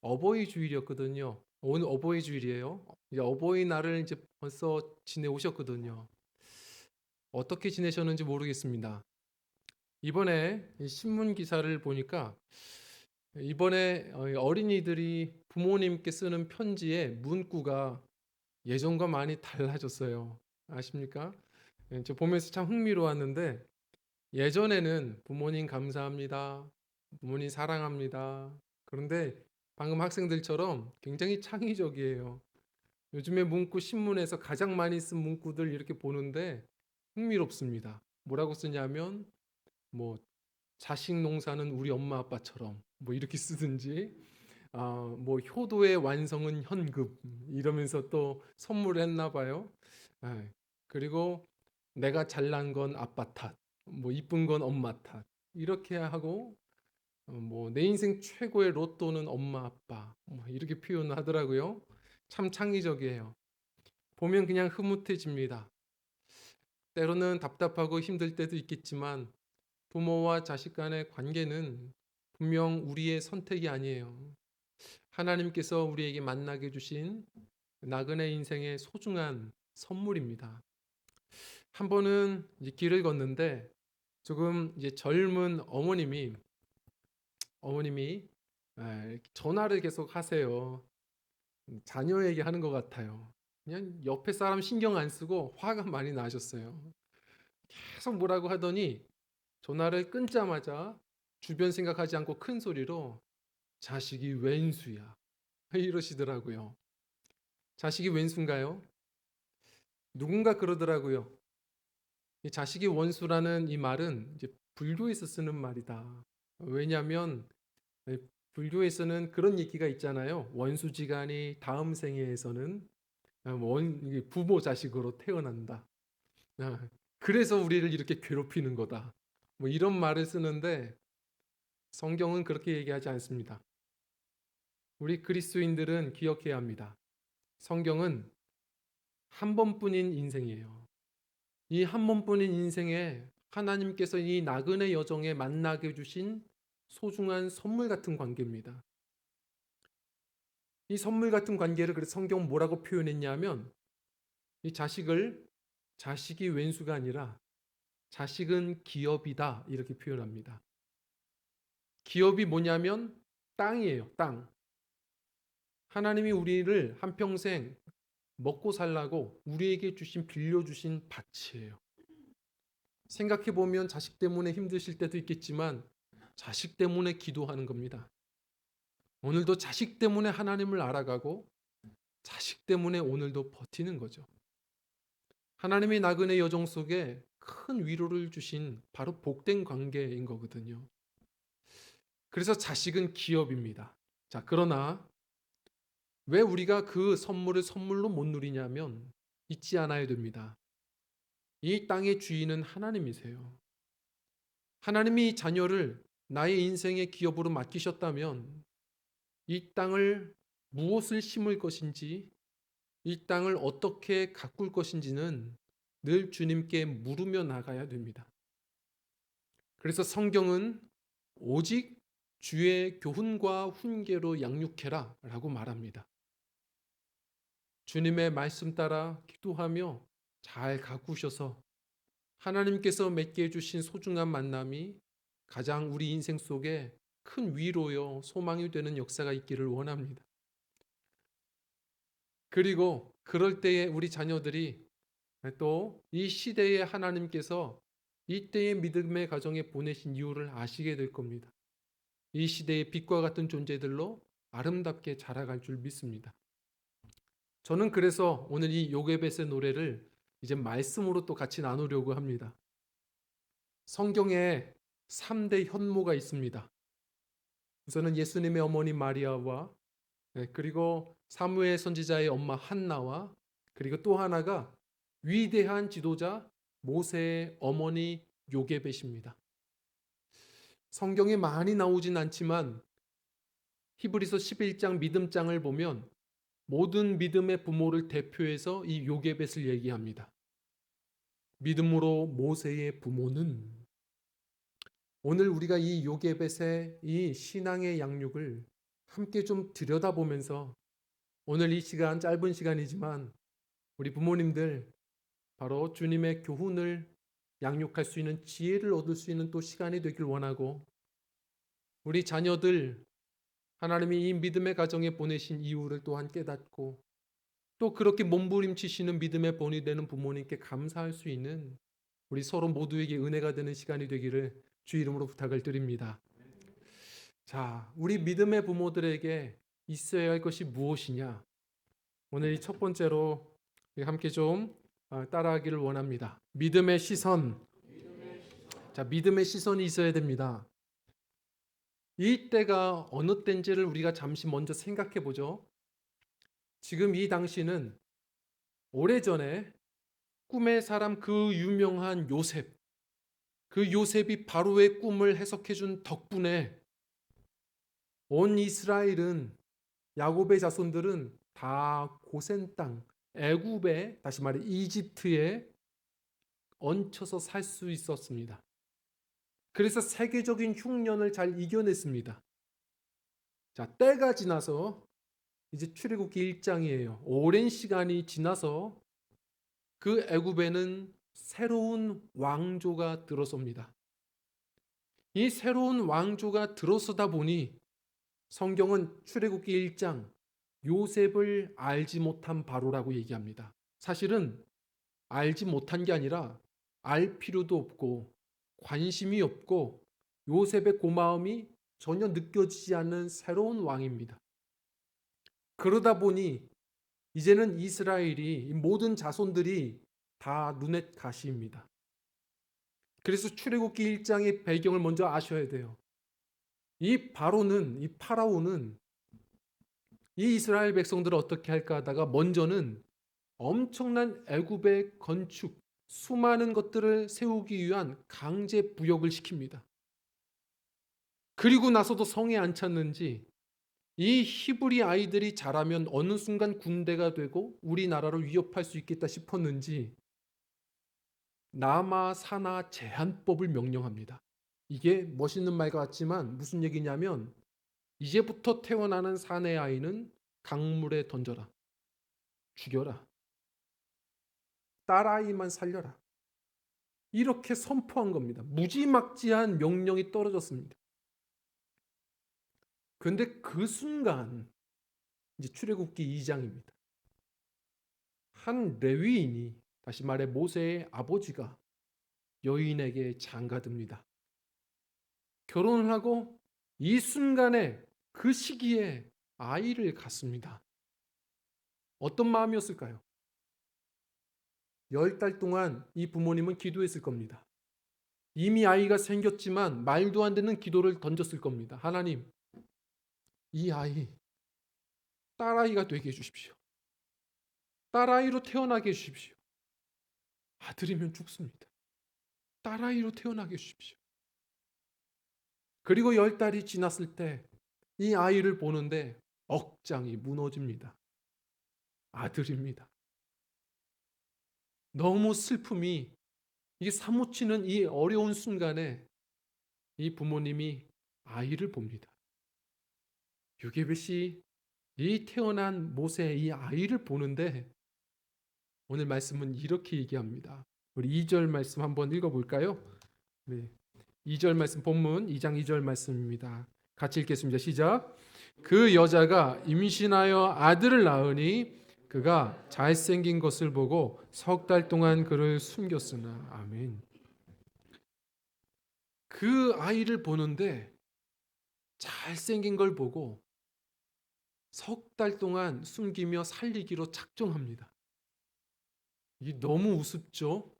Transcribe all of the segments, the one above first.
어버이 주일이었거든요. 오늘 어버이 주일이에요. 이제 어버이날을 이제 벌써 지내오셨거든요. 어떻게 지내셨는지 모르겠습니다. 이번에 이 신문 기사를 보니까 이번에 어린이들이 부모님께 쓰는 편지의 문구가 예전과 많이 달라졌어요. 아십니까? 저 보면서 참 흥미로웠는데 예전에는 부모님 감사합니다. 부모님 사랑합니다. 그런데 방금 학생들처럼 굉장히 창의적이에요. 요즘에 문구 신문에서 가장 많이 쓴 문구들 이렇게 보는데 흥미롭습니다. 뭐라고 쓰냐면 뭐 자식 농사는 우리 엄마 아빠처럼 뭐 이렇게 쓰든지 뭐 효도의 완성은 현금 이러면서 또 선물을 했나 봐요. 예. 그리고 내가 잘난 건 아빠 탓, 뭐 이쁜 건 엄마 탓 이렇게 하고 뭐 내 인생 최고의 로또는 엄마 아빠 뭐 이렇게 표현을 하더라고요. 참 창의적이에요. 보면 그냥 흐뭇해집니다. 때로는 답답하고 힘들 때도 있겠지만 부모와 자식 간의 관계는 분명 우리의 선택이 아니에요. 하나님께서 우리에게 만나게 주신 나그네 인생의 소중한 선물입니다. 한 번은 이제 길을 걷는데 조금 이제 젊은 어머님이 이렇게 전화를 계속 하세요. 자녀에게 하는 것 같아요. 그냥 옆에 사람 신경 안 쓰고 화가 많이 나셨어요. 계속 뭐라고 하더니 전화를 끊자마자 주변 생각하지 않고 큰 소리로 자식이 웬수야 이러시더라고요. 자식이 웬수인가요? 누군가 그러더라고요. 이 자식이 원수라는 이 말은 이제 불교에서 쓰는 말이다. 왜냐하면 불교에서는 그런 얘기가 있잖아요. 원수지간이 다음 생애에서는 이게 부모 자식으로 태어난다. 그래서 우리를 이렇게 괴롭히는 거다. 뭐 이런 말을 쓰는데 성경은 그렇게 얘기하지 않습니다. 우리 그리스도인들은 기억해야 합니다. 성경은 한 번뿐인 인생이에요. 이 한 번뿐인 인생에 하나님께서 이 나그네 여정에 만나게 주신 소중한 선물 같은 관계입니다. 이 선물 같은 관계를 그래서 성경은 뭐라고 표현했냐면 이 자식이 왼수가 아니라 자식은 기업이다 이렇게 표현합니다. 기업이 뭐냐면 땅이에요. 땅. 하나님이 우리를 한평생 먹고 살라고 우리에게 빌려주신 밭이에요. 생각해 보면 자식 때문에 힘드실 때도 있겠지만 자식 때문에 기도하는 겁니다. 오늘도 자식 때문에 하나님을 알아가고 자식 때문에 오늘도 버티는 거죠. 하나님의 나그네 여정 속에 큰 위로를 주신 바로 복된 관계인 거거든요. 그래서 자식은 기업입니다. 자, 그러나 왜 우리가 그 선물을 선물로 못 누리냐면 잊지 않아야 됩니다. 이 땅의 주인은 하나님이세요. 하나님이 이 자녀를 나의 인생의 기업으로 맡기셨다면 이 땅을 무엇을 심을 것인지, 이 땅을 어떻게 가꿀 것인지는 늘 주님께 물으며 나가야 됩니다. 그래서 성경은 오직 주의 교훈과 훈계로 양육해라 라고 말합니다. 주님의 말씀 따라 기도하며 잘 가꾸셔서 하나님께서 맺게 해주신 소중한 만남이 가장 우리 인생 속에 큰 위로요, 소망이 되는 역사가 있기를 원합니다. 그리고 그럴 때에 우리 자녀들이 또 이 시대에 하나님께서 이때의 믿음의 가정에 보내신 이유를 아시게 될 겁니다. 이 시대의 빛과 같은 존재들로 아름답게 자라갈 줄 믿습니다. 저는 그래서 오늘 이 요게벳의 노래를 이제 말씀으로 또 같이 나누려고 합니다. 성경에 3대 현모가 있습니다. 우선은 예수님의 어머니 마리아와 그리고 사무엘 선지자의 엄마 한나와 그리고 또 하나가 위대한 지도자 모세의 어머니 요게벳입니다. 성경에 많이 나오진 않지만 히브리서 11장 믿음장을 보면 모든 믿음의 부모를 대표해서 이 요게벳을 얘기합니다. 믿음으로 모세의 부모는 오늘 우리가 이 요게벳의 이 신앙의 양육을 함께 좀 들여다보면서 오늘 이 시간, 짧은 시간이지만 우리 부모님들 바로 주님의 교훈을 양육할 수 있는 지혜를 얻을 수 있는 또 시간이 되길 원하고, 우리 자녀들 하나님이 이 믿음의 가정에 보내신 이유를 또한 깨닫고 또 그렇게 몸부림치시는 믿음의 본이 되는 부모님께 감사할 수 있는 우리 서로 모두에게 은혜가 되는 시간이 되기를 주 이름으로 부탁을 드립니다. 자, 우리 믿음의 부모들에게 있어야 할 것이 무엇이냐? 오늘 이 첫 번째로 함께 좀 따라하기를 원합니다. 믿음의 시선. 자, 믿음의 시선이 있어야 됩니다. 이 때가 어느 때인지를 우리가 잠시 먼저 생각해 보죠. 지금 이 당시는 오래전에 꿈의 사람 그 유명한 요셉, 그 요셉이 바로의 꿈을 해석해 준 덕분에 온 이스라엘은, 야곱의 자손들은 다 고센 땅, 애굽에, 다시 말해 이집트에 얹혀서 살 수 있었습니다. 그래서 세계적인 흉년을 잘 이겨냈습니다. 자, 때가 지나서 이제 출애굽기 1장이에요. 오랜 시간이 지나서 그 애굽에는 새로운 왕조가 들어섭니다. 이 새로운 왕조가 들어서다 보니 성경은 출애굽기 1장 요셉을 알지 못한 바로라고 얘기합니다. 사실은 알지 못한 게 아니라 알 필요도 없고 관심이 없고 요셉의 고마움이 전혀 느껴지지 않는 새로운 왕입니다. 그러다 보니 이제는 이스라엘이, 모든 자손들이 다 눈엣 가시입니다. 그래서 출애굽기 1장의 배경을 먼저 아셔야 돼요. 이 파라오는 이 이스라엘 백성들을 어떻게 할까 하다가 먼저는 엄청난 애굽의 건축, 수많은 것들을 세우기 위한 강제 부역을 시킵니다. 그리고 나서도 성에 안 찼는지 이 히브리 아이들이 자라면 어느 순간 군대가 되고 우리나라를 위협할 수 있겠다 싶었는지 남아 사나 제한법을 명령합니다. 이게 멋있는 말 같지만 무슨 얘기냐면, 이제부터 태어나는 사내 아이는 강물에 던져라, 죽여라, 딸아이만 살려라, 이렇게 선포한 겁니다. 무지막지한 명령이 떨어졌습니다. 그런데 그 순간, 이제 출애굽기 2장입니다. 한 레위인이, 다시 말해 모세의 아버지가 여인에게 장가듭니다. 결혼을 하고 이 순간에, 그 시기에 아이를 갖습니다. 어떤 마음이었을까요? 10달 동안 이 부모님은 기도했을 겁니다. 이미 아이가 생겼지만 말도 안 되는 기도를 던졌을 겁니다. 하나님, 이 아이 딸아이가 되게 해주십시오. 딸아이로 태어나게 해주십시오. 아들이면 죽습니다. 딸아이로 태어나게 해주십시오. 그리고 10달이 지났을 때 이 아이를 보는데 억장이 무너집니다. 아들입니다. 너무 슬픔이 이게 사무치는 이 어려운 순간에 이 부모님이 아이를 봅니다. 요게벳이 이 태어난 모세의 이 아이를 보는데, 오늘 말씀은 이렇게 얘기합니다. 우리 2절 말씀 한번 읽어볼까요? 네, 2절 말씀, 본문 2장 2절 말씀입니다. 같이 읽겠습니다. 시작. 그 여자가 임신하여 아들을 낳으니 그가 잘생긴 것을 보고 3달 동안 그를 숨겼으나. 아멘. 그 아이를 보는데 잘생긴 걸 보고 3달 동안 숨기며 살리기로 작정합니다. 이게 너무 우습죠?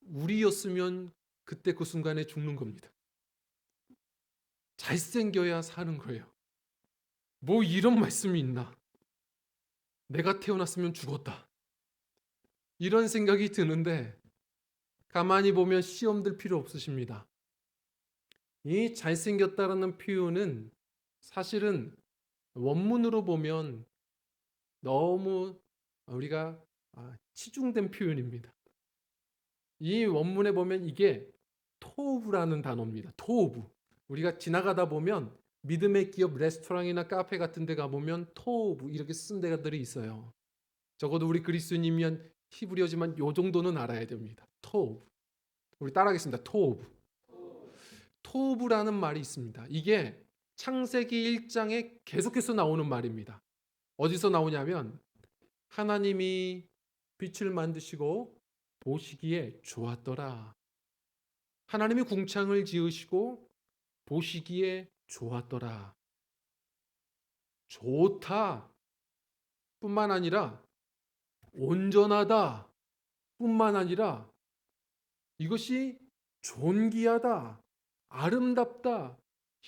우리였으면 그때 그 순간에 죽는 겁니다. 잘생겨야 사는 거예요. 뭐 이런 말씀이 있나? 내가 태어났으면 죽었다, 이런 생각이 드는데, 가만히 보면 시험들 필요 없으십니다. 이 잘생겼다라는 표현은 사실은 원문으로 보면 너무 우리가 치중된 표현입니다. 이 원문에 보면 이게 토브라는 단어입니다. 토브. 우리가 지나가다 보면 믿음의 기업 레스토랑이나 카페 같은 데 가보면 토브 이렇게 쓴 데가들이 있어요. 적어도 우리 그리스도인이면 히브리어지만 요 정도는 알아야 됩니다. 토브. 우리 따라하겠습니다. 토브. 토브라는 말이 있습니다. 이게 창세기 1장에 계속해서 나오는 말입니다. 어디서 나오냐면 하나님이 빛을 만드시고 보시기에 좋았더라. 하나님이 궁창을 지으시고 보시기에 좋았더라. 좋다 뿐만 아니라 온전하다 뿐만 아니라 이것이 존귀하다, 아름답다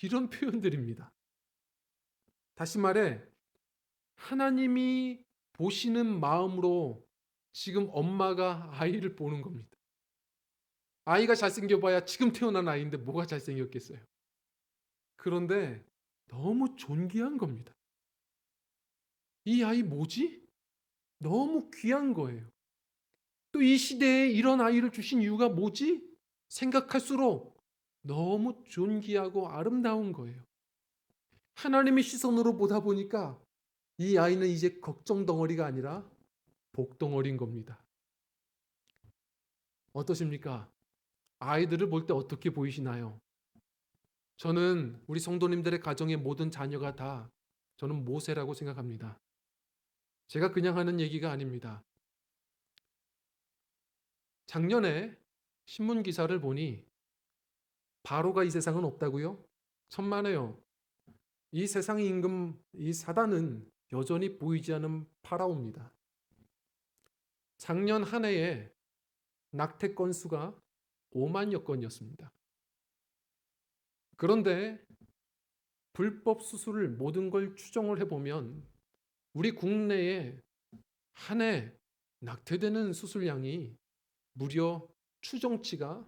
이런 표현들입니다. 다시 말해 하나님이 보시는 마음으로 지금 엄마가 아이를 보는 겁니다. 아이가 잘생겨봐야 지금 태어난 아이인데 뭐가 잘생겼겠어요. 그런데 너무 존귀한 겁니다. 이 아이 뭐지? 너무 귀한 거예요. 또 이 시대에 이런 아이를 주신 이유가 뭐지? 생각할수록 너무 존귀하고 아름다운 거예요. 하나님의 시선으로 보다 보니까 이 아이는 이제 걱정 덩어리가 아니라 복 덩어리인 겁니다. 어떠십니까? 아이들을 볼 때 어떻게 보이시나요? 저는 우리 성도님들의 가정의 모든 자녀가 다 저는 모세라고 생각합니다. 제가 그냥 하는 얘기가 아닙니다. 작년에 신문 기사를 보니 바로가 이 세상은 없다고요? 천만에요. 이 세상의 임금 이 사단은 여전히 보이지 않는 파라오입니다. 작년 한 해에 낙태 건수가 5만여 건이었습니다. 그런데 불법 수술을 모든 걸 추정을 해보면 우리 국내에 한 해 낙태되는 수술량이 무려 추정치가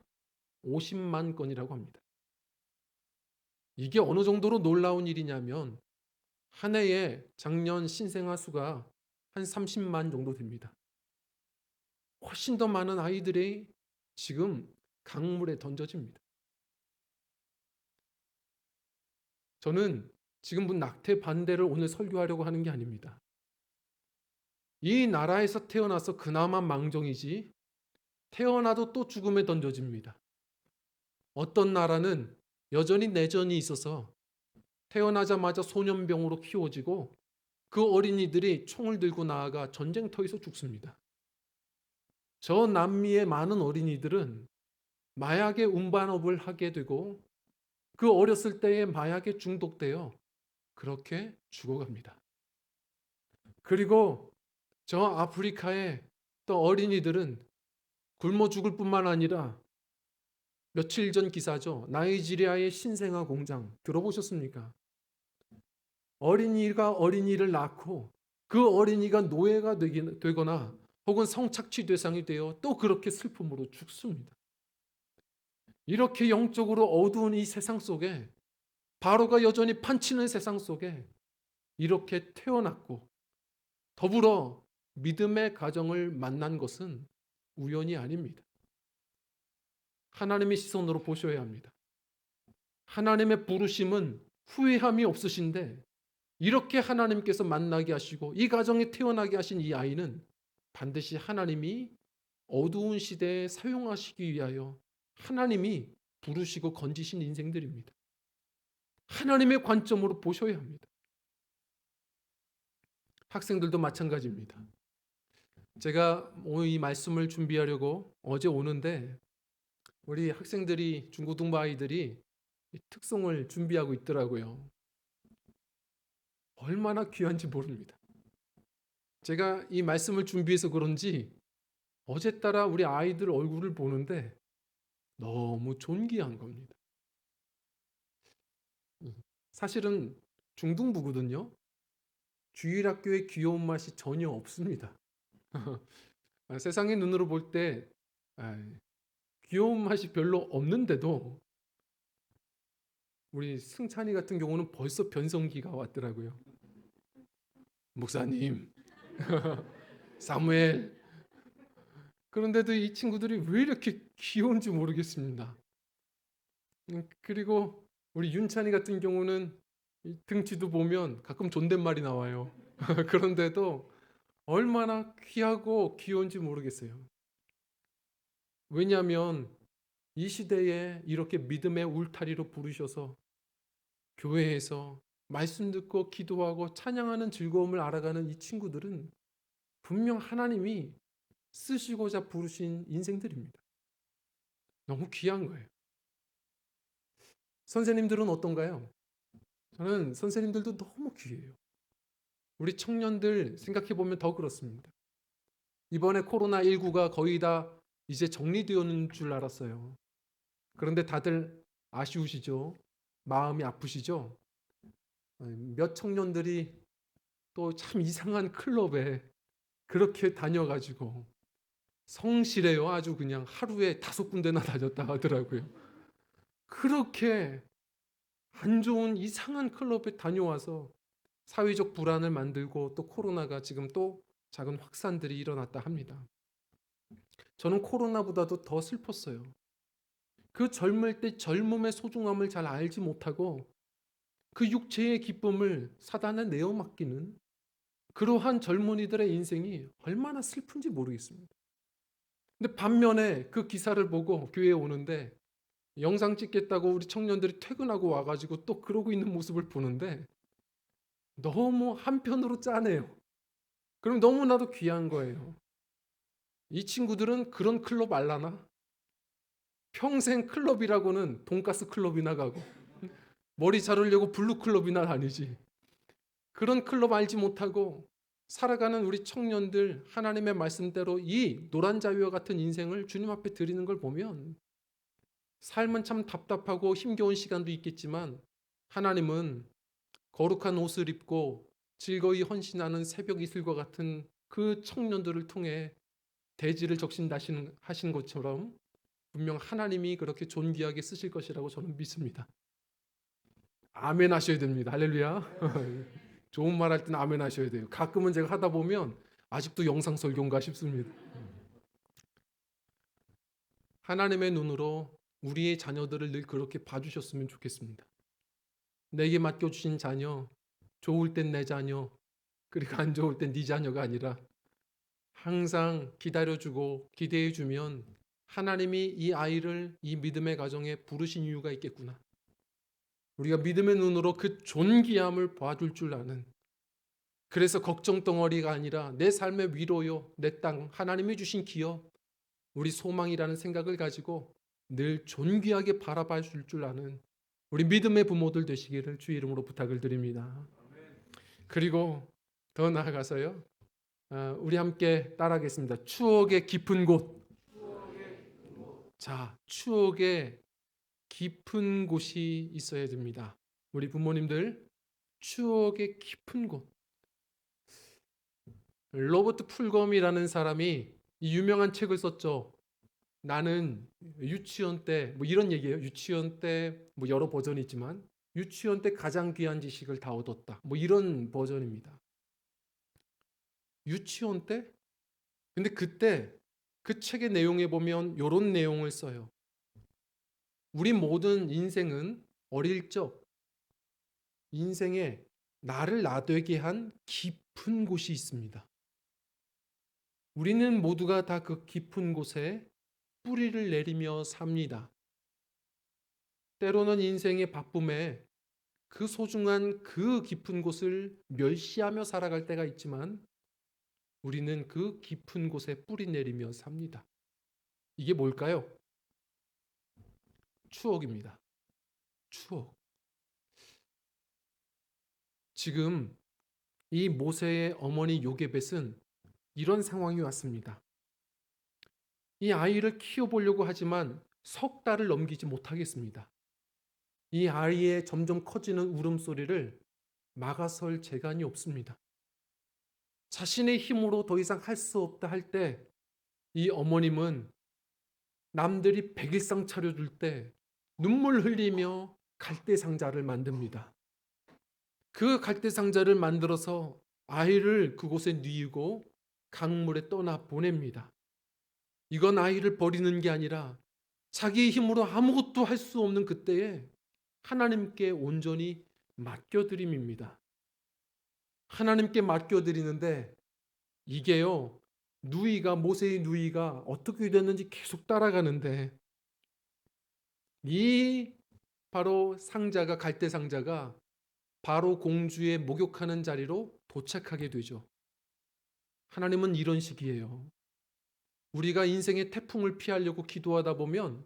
50만 건이라고 합니다. 이게 어느 정도로 놀라운 일이냐면 한 해에 작년 신생아 수가 한 30만 정도 됩니다. 훨씬 더 많은 아이들이 지금 강물에 던져집니다. 저는 지금 낙태 반대를 오늘 설교하려고 하는 게 아닙니다. 이 나라에서 태어나서 그나마 망정이지 태어나도 또 죽음에 던져집니다. 어떤 나라는 여전히 내전이 있어서 태어나자마자 소년병으로 키워지고 그 어린이들이 총을 들고 나아가 전쟁터에서 죽습니다. 저 남미의 많은 어린이들은 마약의 운반업을 하게 되고 그 어렸을 때에 마약에 중독되어 그렇게 죽어갑니다. 그리고 저 아프리카의 또 어린이들은 굶어 죽을 뿐만 아니라 며칠 전 기사죠. 나이지리아의 신생아 공장 들어보셨습니까? 어린이가 어린이를 낳고 그 어린이가 노예가 되거나 혹은 성착취 대상이 되어 또 그렇게 슬픔으로 죽습니다. 이렇게 영적으로 어두운 이 세상 속에 바로가 여전히 판치는 세상 속에 이렇게 태어났고 더불어 믿음의 가정을 만난 것은 우연이 아닙니다. 하나님의 시선으로 보셔야 합니다. 하나님의 부르심은 후회함이 없으신데 이렇게 하나님께서 만나게 하시고 이 가정에 태어나게 하신 이 아이는 반드시 하나님이 어두운 시대에 사용하시기 위하여 하나님이 부르시고 건지신 인생들입니다. 하나님의 관점으로 보셔야 합니다. 학생들도 마찬가지입니다. 제가 오늘 이 말씀을 준비하려고 어제 오는데 우리 학생들이 중고등부 아이들이 특송을 준비하고 있더라고요. 얼마나 귀한지 모릅니다. 제가 이 말씀을 준비해서 그런지 어제 따라 우리 아이들 얼굴을 보는데 너무 존귀한 겁니다. 사실은 중등부거든요. 주일학교의 귀여운 맛이 전혀 없습니다. 세상의 눈으로 볼 때 귀여운 맛이 별로 없는데도 우리 승찬이 같은 경우는 벌써 변성기가 왔더라고요. 목사님, 사무엘. 그런데도 이 친구들이 왜 이렇게 귀여운지 모르겠습니다. 그리고 우리 윤찬이 같은 경우는 이 등치도 보면 가끔 존댓말이 나와요. 그런데도 얼마나 귀하고 귀여운지 모르겠어요. 왜냐하면 이 시대에 이렇게 믿음의 울타리로 부르셔서 교회에서 말씀 듣고 기도하고 찬양하는 즐거움을 알아가는 이 친구들은 분명 하나님이 쓰시고자 부르신 인생들입니다. 너무 귀한 거예요. 선생님들은 어떤가요? 저는 선생님들도 너무 귀해요. 우리 청년들 생각해 보면 더 그렇습니다. 이번에 코로나19가 거의 다 이제 정리되는 줄 알았어요. 그런데 다들 아쉬우시죠? 마음이 아프시죠? 몇 청년들이 또 참 이상한 클럽에 그렇게 다녀가지고 성실해요. 아주 그냥 하루에 5군데나 다녔다 하더라고요. 그렇게 안 좋은 이상한 클럽에 다녀와서 사회적 불안을 만들고 또 코로나가 지금 또 작은 확산들이 일어났다 합니다. 저는 코로나보다도 더 슬펐어요. 그 젊을 때 젊음의 소중함을 잘 알지 못하고 그 육체의 기쁨을 사단에 내어 맡기는 그러한 젊은이들의 인생이 얼마나 슬픈지 모르겠습니다. 근데 반면에 그 기사를 보고 교회에 오는데 영상 찍겠다고 우리 청년들이 퇴근하고 와가지고 또 그러고 있는 모습을 보는데 너무 한편으로 짠해요. 그럼 너무나도 귀한 거예요. 이 친구들은 그런 클럽 알라나? 평생 클럽이라고는 돈가스 클럽이나 가고 머리 자르려고 블루 클럽이나 다니지. 그런 클럽 알지 못하고 살아가는 우리 청년들 하나님의 말씀대로 이 노란 자위와 같은 인생을 주님 앞에 드리는 걸 보면 삶은 참 답답하고 힘겨운 시간도 있겠지만 하나님은 거룩한 옷을 입고 즐거이 헌신하는 새벽 이슬과 같은 그 청년들을 통해 대지를 적신하신 것처럼 분명 하나님이 그렇게 존귀하게 쓰실 것이라고 저는 믿습니다. 아멘 하셔야 됩니다. 할렐루야. 좋은 말 할 때는 아멘 하셔야 돼요. 가끔은 제가 하다 보면 아직도 영상 설교인가 싶습니다. 하나님의 눈으로 우리의 자녀들을 늘 그렇게 봐주셨으면 좋겠습니다. 내게 맡겨주신 자녀, 좋을 땐 내 자녀, 그리고 안 좋을 땐 네 자녀가 아니라 항상 기다려주고 기대해주면 하나님이 이 아이를 이 믿음의 가정에 부르신 이유가 있겠구나. 우리가 믿음의 눈으로 그 존귀함을 봐줄 줄 아는, 그래서 걱정 덩어리가 아니라 내 삶의 위로요, 내 땅, 하나님이 주신 기업, 우리 소망이라는 생각을 가지고 늘 존귀하게 바라봐 줄 아는 우리 믿음의 부모들 되시기를 주의 이름으로 부탁을 드립니다. 그리고 더 나아가서요, 우리 함께 따라하겠습니다. 추억의 깊은 곳. 자, 추억의 깊은 곳이 있어야 됩니다. 우리 부모님들, 추억의 깊은 곳. 로버트 풀검이라는 사람이 이 유명한 책을 썼죠. 나는 유치원 때, 뭐 이런 얘기예요. 유치원 때 뭐 여러 버전이 있지만 유치원 때 가장 귀한 지식을 다 얻었다. 뭐 이런 버전입니다. 유치원 때? 근데 그때 그 책의 내용에 보면 이런 내용을 써요. 우리 모든 인생은 어릴 적 인생에 나를 나되게 한 깊은 곳이 있습니다. 우리는 모두가 다 그 깊은 곳에 뿌리를 내리며 삽니다. 때로는 인생의 바쁨에 그 소중한 그 깊은 곳을 멸시하며 살아갈 때가 있지만 우리는 그 깊은 곳에 뿌리 내리며 삽니다. 이게 뭘까요? 추억입니다. 추억. 지금 이 모세의 어머니 요게벳은 이런 상황이 왔습니다. 이 아이를 키워보려고 하지만 석 달을 넘기지 못하겠습니다. 이 아이의 점점 커지는 울음소리를 막아설 재간이 없습니다. 자신의 힘으로 더 이상 할 수 없다 할 때 이 어머님은 남들이 백일상 차려줄 때 눈물 흘리며 갈대상자를 만듭니다. 그 갈대상자를 만들어서 아이를 그곳에 뉘고 강물에 떠나 보냅니다. 이건 아이를 버리는 게 아니라 자기의 힘으로 아무것도 할 수 없는 그때에 하나님께 온전히 맡겨드림입니다. 하나님께 맡겨드리는데 이게요, 모세의 누이가 어떻게 됐는지 계속 따라가는데 이 바로 상자가, 갈대 상자가 바로 공주의 목욕하는 자리로 도착하게 되죠. 하나님은 이런 식이에요. 우리가 인생의 태풍을 피하려고 기도하다 보면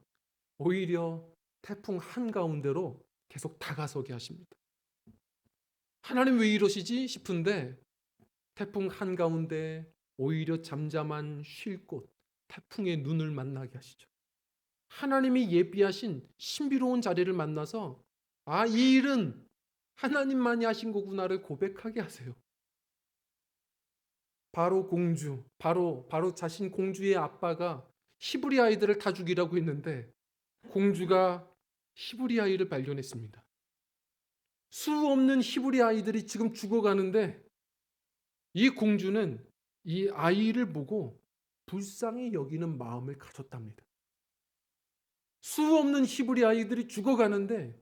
오히려 태풍 한가운데로 계속 다가서게 하십니다. 하나님 왜 이러시지 싶은데 태풍 한가운데 오히려 잠잠한 쉴 곳, 태풍의 눈을 만나게 하시죠. 하나님이 예비하신 신비로운 자리를 만나서 이 일은 하나님만이 하신 거구나를 고백하게 하세요. 바로 공주, 바로 자신 공주의 아빠가 히브리 아이들을 다 죽이라고 했는데 공주가 히브리 아이를 발견했습니다. 수 없는 히브리 아이들이 지금 죽어가는데 이 공주는 이 아이를 보고 불쌍히 여기는 마음을 가졌답니다. 수 없는 히브리 아이들이 죽어가는데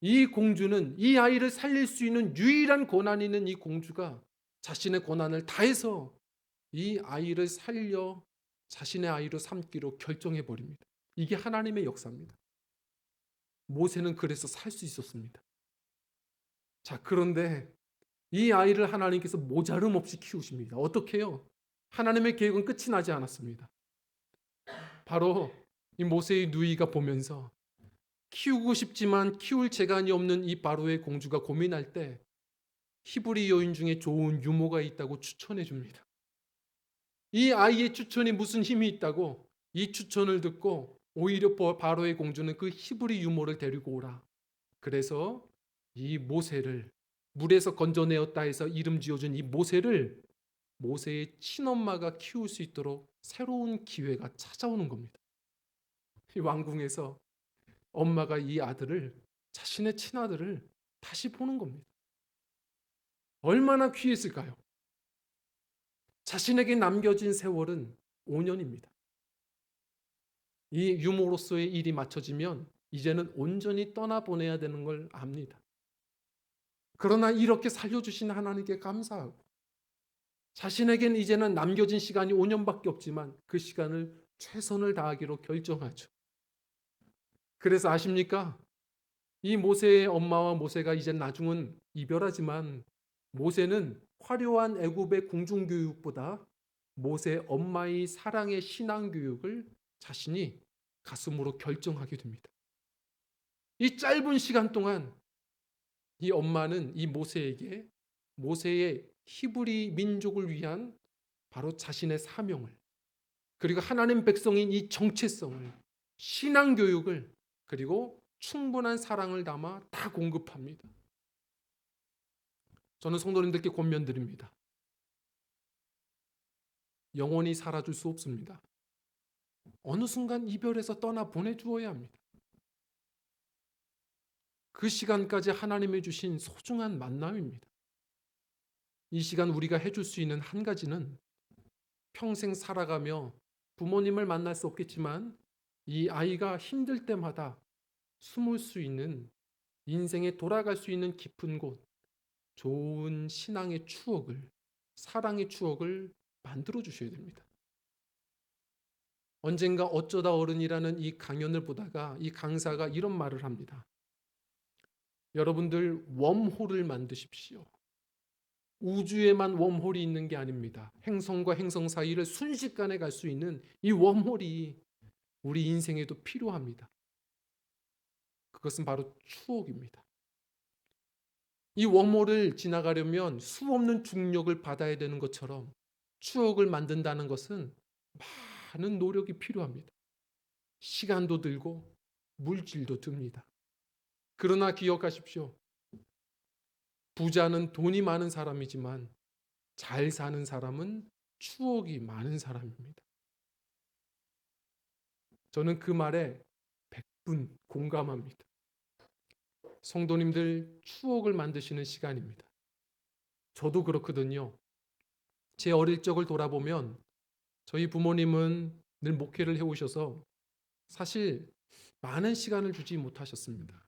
이 공주는 이 아이를 살릴 수 있는 유일한 권한이 있는 이 공주가 자신의 권한을 다해서 이 아이를 살려 자신의 아이로 삼기로 결정해 버립니다. 이게 하나님의 역사입니다. 모세는 그래서 살 수 있었습니다. 자, 그런데 이 아이를 하나님께서 모자름 없이 키우십니다. 어떻게 해요? 하나님의 계획은 끝이 나지 않았습니다. 바로 이 모세의 누이가 보면서 키우고 싶지만 키울 재간이 없는 이 바로의 공주가 고민할 때 히브리 여인 중에 좋은 유모가 있다고 추천해 줍니다. 이 아이의 추천이 무슨 힘이 있다고 이 추천을 듣고 오히려 바로의 공주는 그 히브리 유모를 데리고 오라. 그래서 이 모세를 물에서 건져내었다 해서 이름 지어준 이 모세를 모세의 친엄마가 키울 수 있도록 새로운 기회가 찾아오는 겁니다. 이 왕궁에서 엄마가 이 아들을, 자신의 친아들을 다시 보는 겁니다. 얼마나 귀했을까요? 자신에게 남겨진 세월은 5년입니다. 이 유모로서의 일이 맞춰지면 이제는 온전히 떠나보내야 되는 걸 압니다. 그러나 이렇게 살려주신 하나님께 감사하고 자신에겐 이제는 남겨진 시간이 5년밖에 없지만 그 시간을 최선을 다하기로 결정하죠. 그래서 아십니까? 이 모세의 엄마와 모세가 이제 나중은 이별하지만 모세는 화려한 애굽의 궁중교육보다 모세 엄마의 사랑의 신앙교육을 자신이 가슴으로 결정하게 됩니다. 이 짧은 시간 동안 이 엄마는 이 모세에게 모세의 히브리 민족을 위한 바로 자신의 사명을, 그리고 하나님 백성인 이 정체성을, 신앙교육을, 그리고 충분한 사랑을 담아 다 공급합니다. 저는 성도님들께 권면드립니다. 영원히 살아줄 수 없습니다. 어느 순간 이별해서 떠나 보내주어야 합니다. 그 시간까지 하나님이 주신 소중한 만남입니다. 이 시간 우리가 해줄 수 있는 한 가지는 평생 살아가며 부모님을 만날 수 없겠지만 이 아이가 힘들 때마다 숨을 수 있는, 인생에 돌아갈 수 있는 깊은 곳, 좋은 신앙의 추억을, 사랑의 추억을 만들어 주셔야 됩니다. 언젠가 어쩌다 어른이라는 이 강연을 보다가 이 강사가 이런 말을 합니다. 여러분들 웜홀을 만드십시오. 우주에만 웜홀이 있는 게 아닙니다. 행성과 행성 사이를 순식간에 갈 수 있는 이 웜홀이 우리 인생에도 필요합니다. 그것은 바로 추억입니다. 이 웜홀을 지나가려면 수 없는 중력을 받아야 되는 것처럼 추억을 만든다는 것은 많은 노력이 필요합니다. 시간도 들고 물질도 듭니다. 그러나 기억하십시오. 부자는 돈이 많은 사람이지만 잘 사는 사람은 추억이 많은 사람입니다. 저는 그 말에 100분 공감합니다. 성도님들 추억을 만드시는 시간입니다. 저도 그렇거든요. 제 어릴 적을 돌아보면 저희 부모님은 늘 목회를 해오셔서 사실 많은 시간을 주지 못하셨습니다.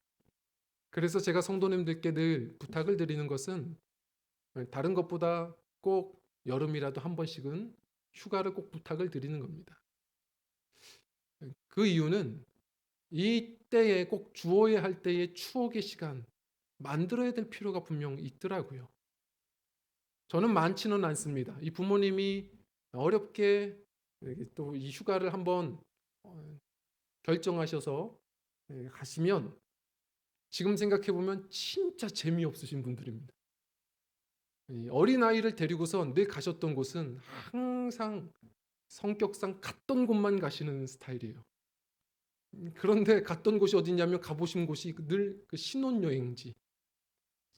그래서 제가 성도님들께 늘 부탁을 드리는 것은 다른 것보다 꼭 여름이라도 한 번씩은 휴가를 꼭 부탁을 드리는 겁니다. 그 이유는 이 때에 꼭 주어야 할 때의 추억의 시간 만들어야 될 필요가 분명 있더라고요. 저는 많지는 않습니다. 이 부모님이 어렵게 또 이 휴가를 한번 결정하셔서 가시면 지금 생각해 보면 진짜 재미없으신 분들입니다. 어린아이를 데리고서 늘 가셨던 곳은 항상 성격상 갔던 곳만 가시는 스타일이에요. 그런데 갔던 곳이 어디냐면 가보신 곳이 늘 그 신혼여행지.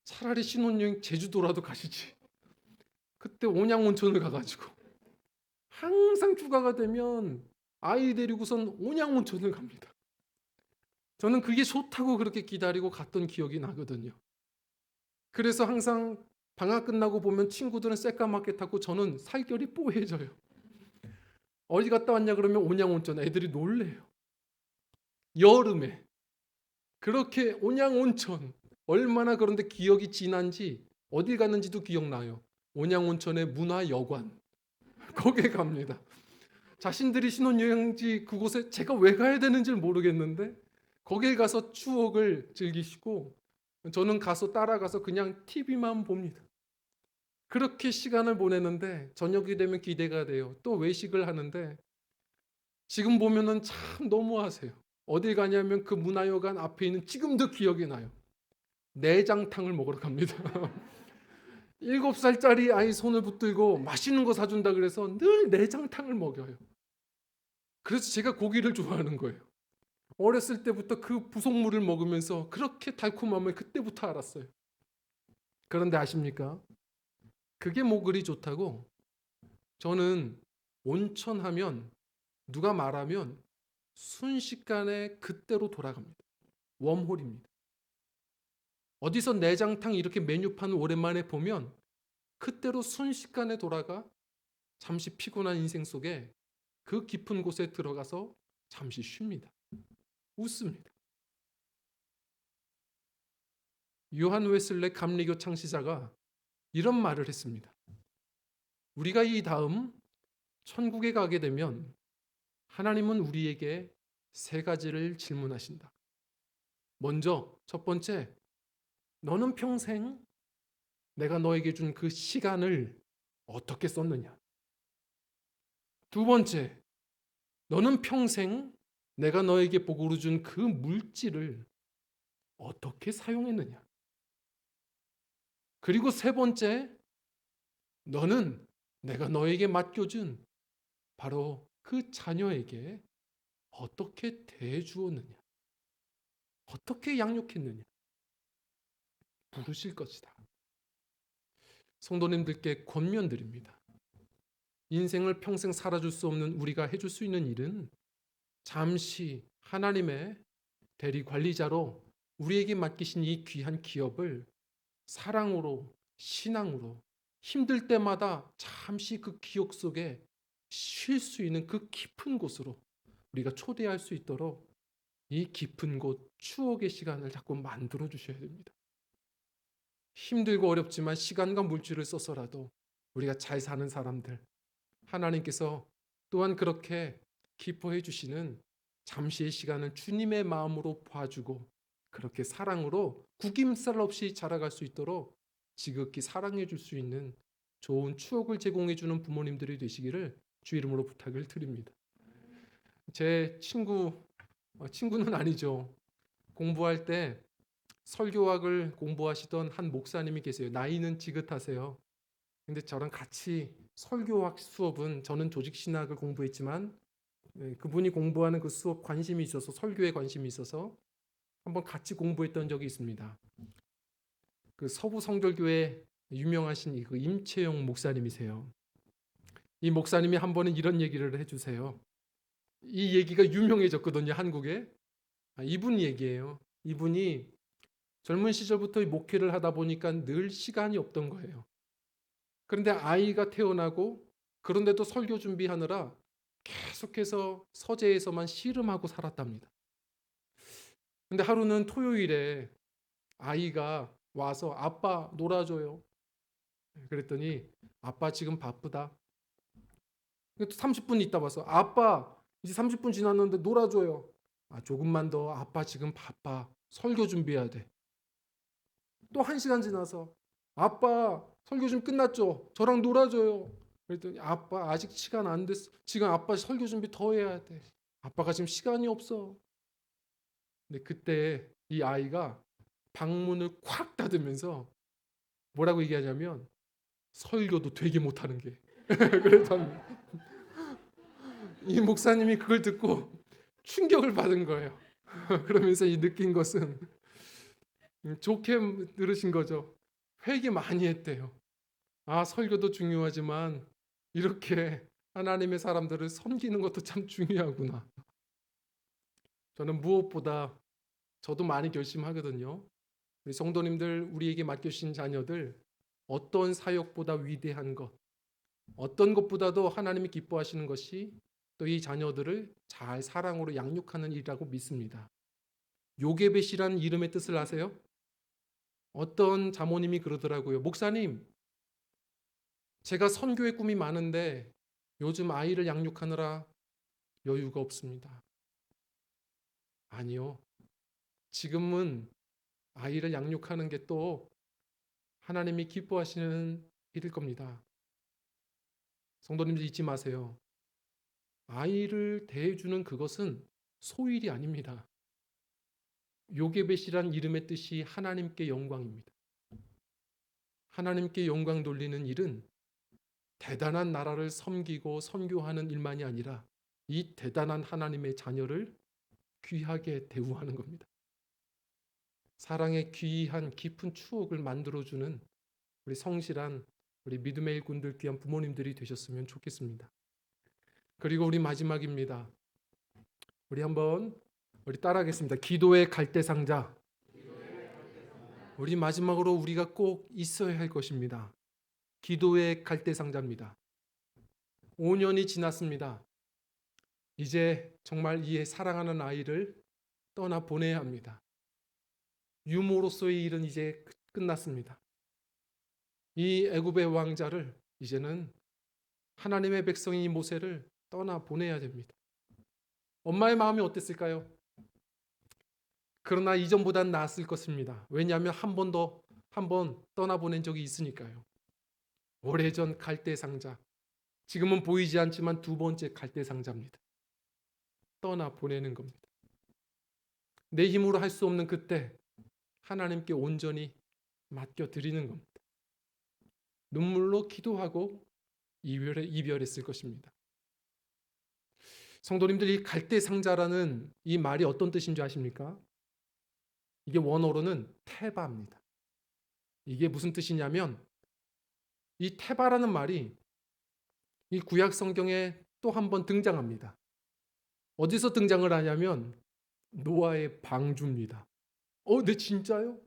차라리 신혼여행 제주도라도 가시지. 그때 온양온천을 가가지고 항상 휴가가 되면 아이 데리고선 온양온천을 갑니다. 저는 그게 좋다고 그렇게 기다리고 갔던 기억이 나거든요. 그래서 항상 방학 끝나고 보면 친구들은 새까맣게 타고 저는 살결이 뽀해져요. 어디 갔다 왔냐 그러면 온양온천. 애들이 놀래요. 여름에 그렇게 온양온천 얼마나 그런데 기억이 진한지 어딜 갔는지도 기억나요. 온양온천의 문화여관 거기에 갑니다. 자신들이 신혼여행지 그곳에 제가 왜 가야 되는지 모르겠는데 거기에 가서 추억을 즐기시고 저는 가서 따라가서 그냥 TV만 봅니다. 그렇게 시간을 보내는데 저녁이 되면 기대가 돼요. 또 외식을 하는데 지금 보면은 참 너무하세요. 어딜 가냐면 그 문화여관 앞에 있는 지금도 기억이 나요. 내장탕을 먹으러 갑니다. 7살짜리 아이 손을 붙들고 맛있는 거 사준다 그래서 늘 내장탕을 먹여요. 그래서 제가 고기를 좋아하는 거예요. 어렸을 때부터 그 부속물을 먹으면서 그렇게 달콤함을 그때부터 알았어요. 그런데 아십니까? 그게 뭐 그리 좋다고? 저는 온천하면 누가 말하면 순식간에 그때로 돌아갑니다. 웜홀입니다. 어디서 내장탕 이렇게 메뉴판 오랜만에 보면 그때로 순식간에 돌아가 잠시 피곤한 인생 속에 그 깊은 곳에 들어가서 잠시 쉽니다. 웃습니다. 요한 웨슬레 감리교 창시자가 이런 말을 했습니다. 우리가 이 다음 천국에 가게 되면 하나님은 우리에게 세 가지를 질문하신다. 먼저 첫 번째, 너는 평생 내가 너에게 준 그 시간을 어떻게 썼느냐? 두 번째, 너는 평생 내가 너에게 복으로 준 그 물질을 어떻게 사용했느냐? 그리고 세 번째, 너는 내가 너에게 맡겨준 바로 그 자녀에게 어떻게 대해주었느냐? 어떻게 양육했느냐? 물으실 것이다. 성도님들께 권면드립니다. 인생을 평생 살아줄 수 없는 우리가 해줄 수 있는 일은 잠시 하나님의 대리 관리자로 우리에게 맡기신 이 귀한 기업을 사랑으로, 신앙으로 힘들 때마다 잠시 그 기억 속에 쉴 수 있는 그 깊은 곳으로 우리가 초대할 수 있도록 이 깊은 곳, 추억의 시간을 자꾸 만들어 주셔야 됩니다. 힘들고 어렵지만 시간과 물질을 써서라도 우리가 잘 사는 사람들, 하나님께서 또한 그렇게 기뻐해 주시는 잠시의 시간을 주님의 마음으로 봐주고 그렇게 사랑으로 구김살 없이 자라갈 수 있도록 지극히 사랑해 줄 수 있는 좋은 추억을 제공해 주는 부모님들이 되시기를 주 이름으로 부탁을 드립니다. 제 친구는 아니죠. 공부할 때 설교학을 공부하시던 한 목사님이 계세요. 나이는 지긋하세요. 근데 저랑 같이 설교학 수업은 저는 조직신학을 공부했지만 그분이 공부하는 그 수업 관심이 있어서 설교에 관심이 있어서 한번 같이 공부했던 적이 있습니다. 그 서부 성결교회 유명하신 그 임채용 목사님이세요. 이 목사님이 한 번은 이런 얘기를 해주세요. 이 얘기가 유명해졌거든요, 한국에. 이분 얘기예요. 이분이 젊은 시절부터 목회를 하다 보니까 늘 시간이 없던 거예요. 그런데 아이가 태어나고 그런데도 설교 준비하느라 계속해서 서재에서만 씨름하고 살았답니다. 근데 하루는 토요일에 아이가 와서 아빠 놀아줘요. 그랬더니 아빠 지금 바쁘다. 30분 있다 와서 아빠 이제 30분 지났는데 놀아줘요. 조금만 더, 아빠 지금 바빠. 설교 준비해야 돼. 또 1시간 지나서 아빠 설교 좀 끝났죠? 저랑 놀아줘요. 그랬더니 아빠 아직 시간 안 됐어. 지금 아빠 설교 준비 더 해야 돼. 아빠가 지금 시간이 없어. 근데 그때 이 아이가 방문을 콱 닫으면서 뭐라고 얘기하냐면 설교도 되게 못하는 게. 그랬더니 이 목사님이 그걸 듣고 충격을 받은 거예요. 그러면서 이 느낀 것은 좋게 들으신 거죠. 회개 많이 했대요. 설교도 중요하지만 이렇게 하나님의 사람들을 섬기는 것도 참 중요하구나. 저는 무엇보다 저도 많이 결심하거든요. 우리 성도님들, 우리에게 맡겨주신 자녀들, 어떤 사역보다 위대한 것, 어떤 것보다도 하나님이 기뻐하시는 것이 또 이 자녀들을 잘 사랑으로 양육하는 일이라고 믿습니다. 요게벳이라는 이름의 뜻을 아세요? 어떤 자모님이 그러더라고요. 목사님, 제가 선교의 꿈이 많은데 요즘 아이를 양육하느라 여유가 없습니다. 아니요. 지금은 아이를 양육하는 게 또 하나님이 기뻐하시는 일일 겁니다. 성도님들 잊지 마세요. 아이를 대해주는 그것은 소일이 아닙니다. 요게벳이란 이름의 뜻이 하나님께 영광입니다. 하나님께 영광 돌리는 일은 대단한 나라를 섬기고 선교하는 일만이 아니라 이 대단한 하나님의 자녀를 귀하게 대우하는 겁니다. 사랑의 귀한 깊은 추억을 만들어주는 우리 성실한 우리 믿음의 일꾼들, 귀한 부모님들이 되셨으면 좋겠습니다. 그리고 우리 마지막입니다. 우리 따라하겠습니다. 기도의 갈대상자. 우리 마지막으로 우리가 꼭 있어야 할 것입니다. 기도의 갈대상자입니다. 5년이 지났습니다. 이제 정말 이 사랑하는 아이를 떠나 보내야 합니다. 유모로서의 일은 이제 끝났습니다. 이 애굽의 왕자를 이제는 하나님의 백성인 모세를 떠나 보내야 됩니다. 엄마의 마음이 어땠을까요? 그러나 이전보단 나았을 것입니다. 왜냐하면 한 번 떠나보낸 적이 있으니까요. 오래전 갈대상자, 지금은 보이지 않지만 2번째 갈대상자입니다. 떠나 보내는 겁니다. 내 힘으로 할 수 없는 그때 하나님께 온전히 맡겨드리는 겁니다. 눈물로 기도하고 이별했을 것입니다. 성도님들, 이 갈대상자라는 이 말이 어떤 뜻인지 아십니까? 이게 원어로는 테바입니다. 이게 무슨 뜻이냐면 이 테바라는 말이 이 구약 성경에 또 한 번 등장합니다. 어디서 등장을 하냐면 노아의 방주입니다. 네 진짜요?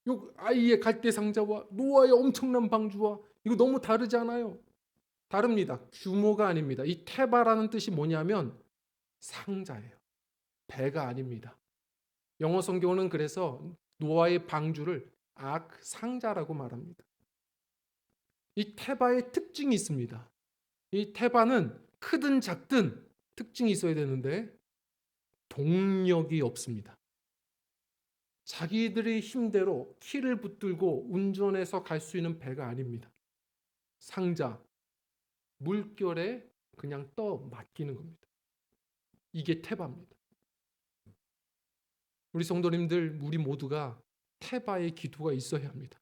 요 아이의 갈대상자와 노아의 엄청난 방주와 이거 너무 다르지 않아요? 다릅니다. 규모가 아닙니다. 이 테바라는 뜻이 뭐냐면 상자예요. 배가 아닙니다. 영어 성경은 그래서 노아의 방주를 상자라고 말합니다. 이 테바의 특징이 있습니다. 이 테바는 크든 작든 특징이 있어야 되는데 동력이 없습니다. 자기들의 힘대로 키를 붙들고 운전해서 갈 수 있는 배가 아닙니다. 상자, 물결에 그냥 맡기는 겁니다. 이게 테바입니다. 우리 성도님들, 우리 모두가 테바의 기도가 있어야 합니다.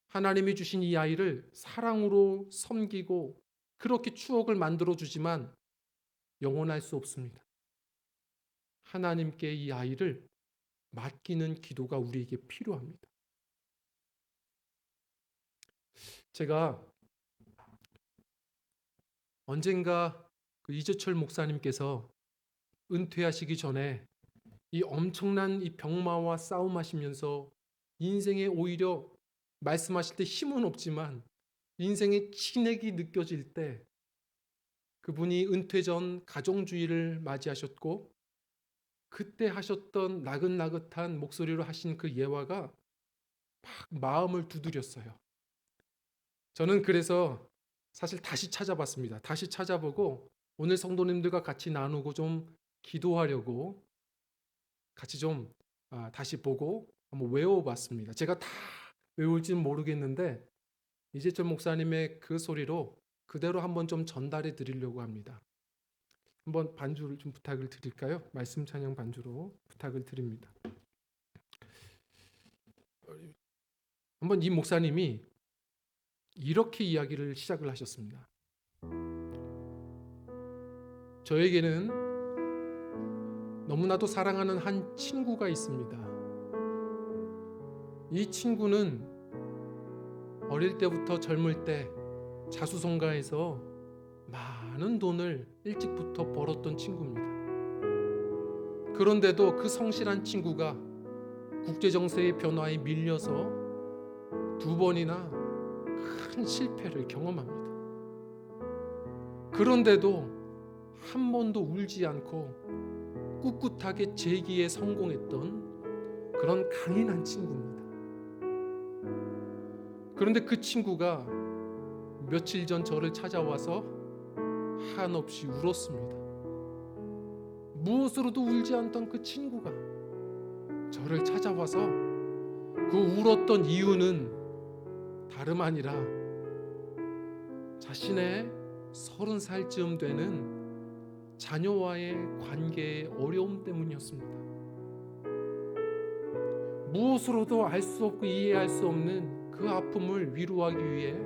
하나님이 주신 이 아이를 사랑으로 섬기고 그렇게 추억을 만들어주지만 영원할 수 없습니다. 하나님께 이 아이를 맡기는 기도가 우리에게 필요합니다. 제가 언젠가 이재철 목사님께서 은퇴하시기 전에 이 엄청난 이 병마와 싸움하시면서 인생에 오히려 말씀하실 때 힘은 없지만 인생의 진액이 느껴질 때 그분이 은퇴 전 가정주의를 맞이하셨고 그때 하셨던 나긋나긋한 목소리로 하신 그 예화가 막 마음을 두드렸어요. 저는 그래서 사실 다시 찾아봤습니다. 다시 찾아보고 오늘 성도님들과 같이 나누고 좀 기도하려고 같이 좀 다시 보고 한번 외워봤습니다. 제가 다 외울지는 모르겠는데 이재철 목사님의 그 소리로 그대로 한번 좀 전달해 드리려고 합니다. 한번 반주를 좀 부탁을 드릴까요? 말씀 찬양 반주로 부탁을 드립니다. 한번 이 목사님이 이렇게 이야기를 시작을 하셨습니다. 저에게는 너무나도 사랑하는 한 친구가 있습니다. 이 친구는 어릴 때부터 젊을 때 자수성가해서 많은 돈을 일찍부터 벌었던 친구입니다. 그런데도 그 성실한 친구가 국제정세의 변화에 밀려서 2번이나 큰 실패를 경험합니다. 그런데도 한 번도 울지 않고 꿋꿋하게 재기에 성공했던 그런 강인한 친구입니다. 그런데 그 친구가 며칠 전 저를 찾아와서 한없이 울었습니다. 무엇으로도 울지 않던 그 친구가 저를 찾아와서 그 울었던 이유는 다름 아니라 자신의 30살쯤 되는 자녀와의 관계의 어려움 때문이었습니다. 무엇으로도 알 수 없고 이해할 수 없는 그 아픔을 위로하기 위해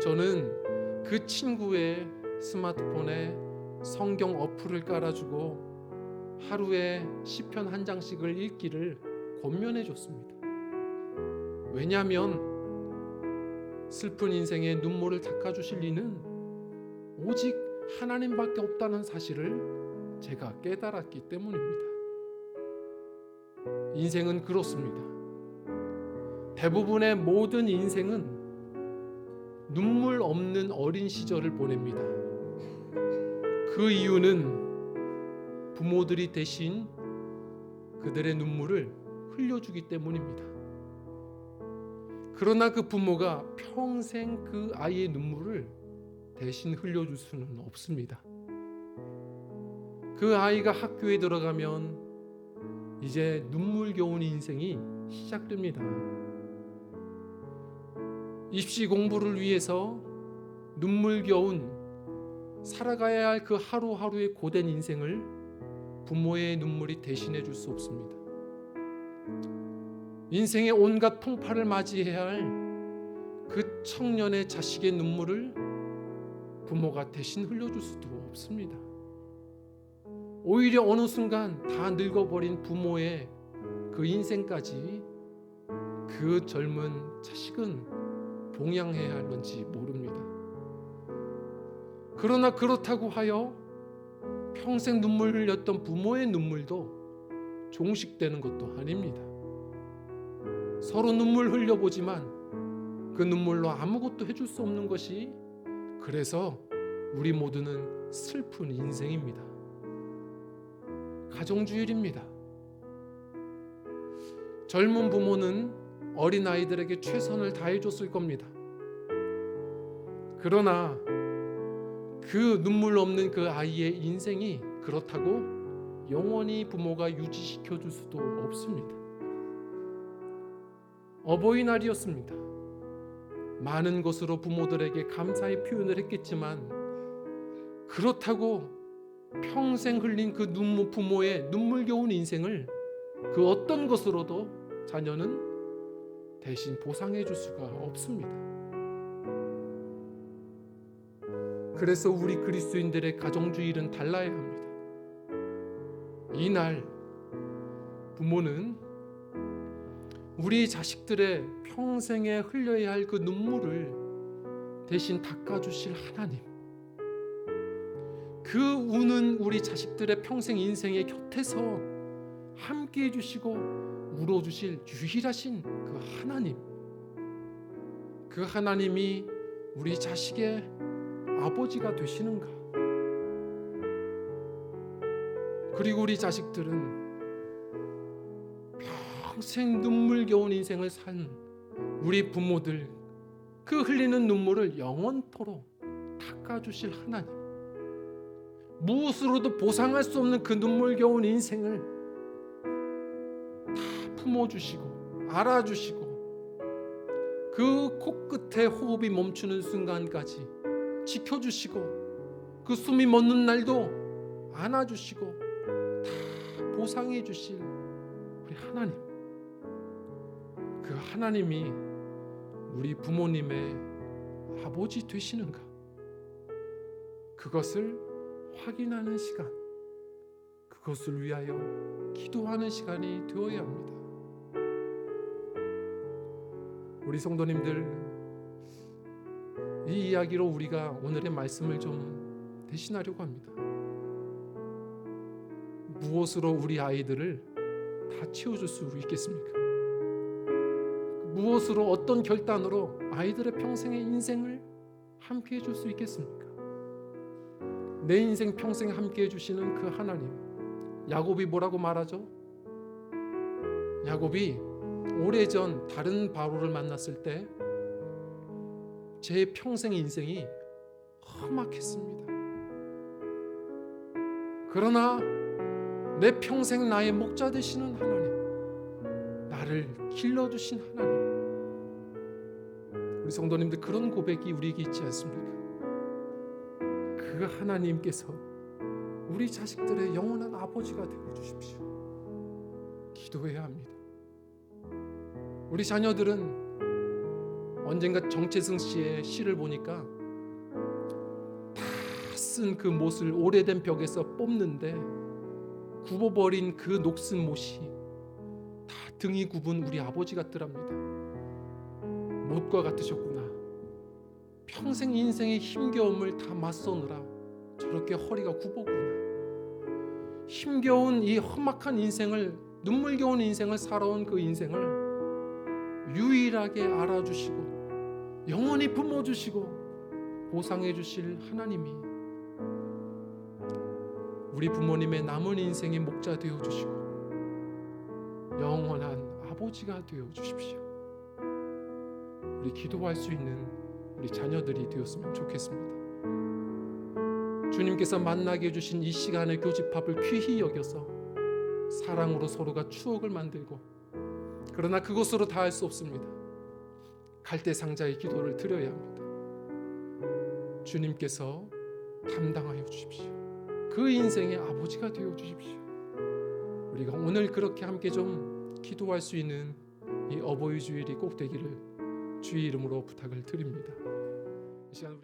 저는 그 친구의 스마트폰에 성경 어플을 깔아주고 하루에 시편 한 장씩을 읽기를 권면해 줬습니다. 왜냐하면 슬픈 인생에 눈물을 닦아주실 이는 오직 하나님밖에 없다는 사실을 제가 깨달았기 때문입니다. 인생은 그렇습니다. 대부분의 모든 인생은 눈물 없는 어린 시절을 보냅니다. 그 이유는 부모들이 대신 그들의 눈물을 흘려주기 때문입니다. 그러나 그 부모가 평생 그 아이의 눈물을 대신 흘려줄 수는 없습니다. 그 아이가 학교에 들어가면 이제 눈물겨운 인생이 시작됩니다. 입시 공부를 위해서 눈물겨운 살아가야 할 그 하루하루의 고된 인생을 부모의 눈물이 대신해 줄 수 없습니다. 인생의 온갖 풍파를 맞이해야 할 그 청년의 자식의 눈물을 부모가 대신 흘려줄 수도 없습니다. 오히려 어느 순간 다 늙어버린 부모의 그 인생까지 그 젊은 자식은 봉양해야 할런지 모릅니다. 그러나 그렇다고 하여 평생 눈물 흘렸던 부모의 눈물도 종식되는 것도 아닙니다. 서로 눈물 흘려보지만 그 눈물로 아무것도 해줄 수 없는 것이 그래서 우리 모두는 슬픈 인생입니다. 가정주일입니다. 젊은 부모는 어린아이들에게 최선을 다해줬을 겁니다. 그러나 그 눈물 없는 그 아이의 인생이 그렇다고 영원히 부모가 유지시켜줄 수도 없습니다. 어버이날이었습니다. 많은 것으로 부모들에게 감사의 표현을 했겠지만 그렇다고 평생 흘린 그 부모의 눈물겨운 인생을 그 어떤 것으로도 자녀는 대신 보상해 줄 수가 없습니다. 그래서 우리 그리스도인들의 가정주일은 달라야 합니다. 이날 부모는 우리 자식들의 평생에 흘려야 할 그 눈물을 대신 닦아주실 하나님, 그 우는 우리 자식들의 평생 인생의 곁에서 함께 해주시고 울어주실 유일하신 그 하나님, 그 하나님이 우리 자식의 아버지가 되시는가? 그리고 우리 자식들은 평생 눈물겨운 인생을 산 우리 부모들, 그 흘리는 눈물을 영원토록 닦아주실 하나님, 무엇으로도 보상할 수 없는 그 눈물겨운 인생을 다 품어주시고 알아주시고, 그 코끝에 호흡이 멈추는 순간까지 지켜주시고, 그 숨이 멎는 날도 안아주시고 다 보상해 주실 우리 하나님, 그 하나님이 우리 부모님의 아버지 되시는가, 그것을 확인하는 시간, 그것을 위하여 기도하는 시간이 되어야 합니다. 우리 성도님들, 이 이야기로 우리가 오늘의 말씀을 좀 대신하려고 합니다. 무엇으로 우리 아이들을 다 채워줄 수 있겠습니까? 무엇으로, 어떤 결단으로 아이들의 평생의 인생을 함께 해줄 수 있겠습니까? 내 인생 평생 함께 해주시는 그 하나님, 야곱이 뭐라고 말하죠? 야곱이 오래전 다른 바로를 만났을 때 제 평생 인생이 험악했습니다. 그러나 내 평생 나의 목자 되시는 하나님, 나를 길러주신 하나님, 우리 성도님들, 그런 고백이 우리에게 있지 않습니까? 그 하나님께서 우리 자식들의 영원한 아버지가 되어주십시오. 기도해야 합니다. 우리 자녀들은 언젠가 정채승 씨의 시를 보니까 다 쓴 그 못을 오래된 벽에서 뽑는데 굽어버린 그 녹슨 못이 다 등이 굽은 우리 아버지 같더랍니다. 못과 같으셨구나. 평생 인생의 힘겨움을 다 맞서느라 저렇게 허리가 굽었구나. 힘겨운 이 험악한 인생을, 눈물겨운 인생을 살아온 그 인생을 유일하게 알아주시고 영원히 품어주시고 보상해 주실 하나님이 우리 부모님의 남은 인생의 목자 되어주시고 영원한 아버지가 되어주십시오. 우리 기도할 수 있는 우리 자녀들이 되었으면 좋겠습니다. 주님께서 만나게 해주신 이 시간의 교집합을 귀히 여겨서 사랑으로 서로가 추억을 만들고, 그러나 그것으로 다 할 수 없습니다. 갈대상자의 기도를 드려야 합니다. 주님께서 담당하여 주십시오. 그 인생의 아버지가 되어 주십시오. 우리가 오늘 그렇게 함께 좀 기도할 수 있는 이 어버이 주일이 꼭 되기를 주의 이름으로 부탁을 드립니다. 이 시간 우리